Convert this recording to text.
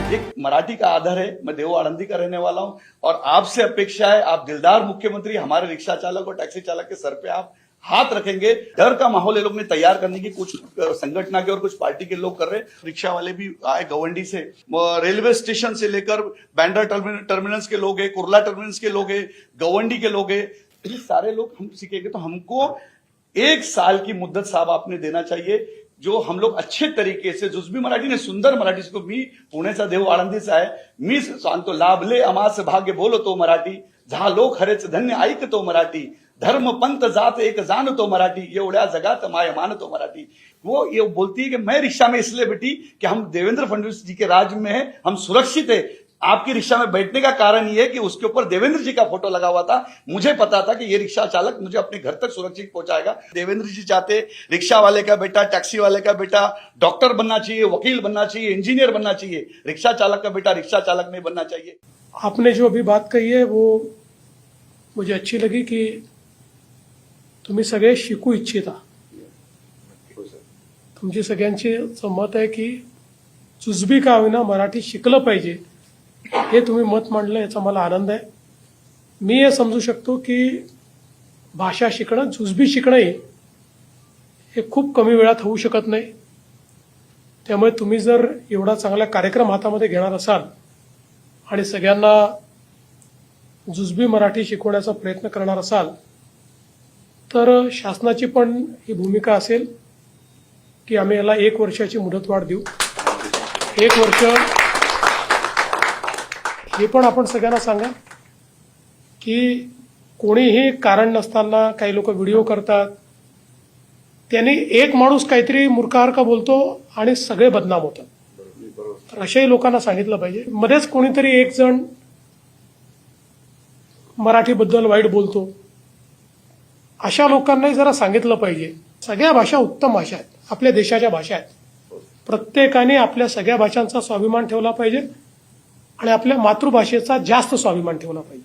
एक मराठी का आधार है। मैं देव आनंदी का रहने वाला हूं और आपसे अपेक्षा है, आप दिलदार मुख्यमंत्री हमारे रिक्शा चालक और टैक्सी चालक के सर पे आप हाथ रखेंगे। डर का माहौल ये लोग ने तैयार करने की कुछ संगठन के और कुछ पार्टी के लोग कर रहे हैं। रिक्शा वाले भी आए गवंडी से, रेलवे स्टेशन से लेकर बैंड्रा टर्मिनल्स के लोग हैं, कुर्ला टर्मिनल्स के लोग हैं, गवंडी के लोग हैं। ये सारे लोग हम सीखेंगे तो हमको 1 साल की मुद्दत साहब आपने देना चाहिए, जो हम लोग अच्छे तरीके से जुजबी मराठी ने सुंदर मराठी को मी पुण्याचा देव आळंदीचा आहे, मी सांगतो लाभले अमास भाग्य बोलतो मराठी, जहा लोक हरेच धन्य ऐकतो मराठी, धर्म पंथ जात एक जानतो मराठी, एवढ्या जगात माय मानतो मराठी। वो ये बोलती है कि मैं रिक्शा में इसलिए बैठी कि हम देवेंद्र फडणवीस जी के राज में है, हम सुरक्षित है। आपकी रिक्शा में बैठने का कारण ये है कि उसके ऊपर देवेंद्र जी का फोटो लगा हुआ था। मुझे पता था कि ये रिक्शा चालक मुझे अपने घर तक सुरक्षित पहुंचाएगा। देवेंद्र जी चाहते रिक्शा वाले का बेटा, टैक्सी वाले का बेटा डॉक्टर बनना चाहिए, वकील बनना चाहिए, इंजीनियर बनना चाहिए। रिक्शा चालक का बेटा रिक्शा चालक नहीं बनना चाहिए। आपने जो अभी बात कही है वो मुझे अच्छी लगी कि तुम्ही सगळे शिकू इच्छिता। तुमची सगळ्यांची मत आहे की जुजबी का होईना मराठी शिकलं पाहिजे, हे तुम्ही मत मांडलं, याचा मला आनंद आहे। मी हे समजू शकतो की भाषा शिकणं, जुजबी शिकणं हे खूप कमी वेळात होऊ शकत नाही। त्यामुळे तुम्ही जर एवढा चांगला कार्यक्रम हातामध्ये घेणार असाल आणि सगळ्यांना जुजबी मराठी शिकवण्याचा प्रयत्न करणार असाल तर शासनाची पण ही भूमिका असेल की आम्ही याला 1 वर्षाची मुदतवाढ देऊ। 1 वर्ष हे पण आपण सगळ्यांना सांगा की कोणीही कारण नसताना काही लोक व्हिडिओ करतात, त्यांनी एक माणूस काहीतरी मूर्खार्क बोलतो आणि सगळे बदनाम होतात। तर अशाही लोकांना सांगितलं पाहिजे। मध्येच कोणीतरी एक जण मराठीबद्दल वाईट बोलतो, अशा लोकांनाही जरा सांगितलं पाहिजे। सगळ्या भाषा उत्तम भाषा आहेत, आपल्या देशाच्या भाषा आहेत। प्रत्येकाने आपल्या सगळ्या भाषांचा स्वाभिमान ठेवला पाहिजे आणि आपल्या मातृभाषेचा जास्त स्वाभिमान ठेवला पाहिजे।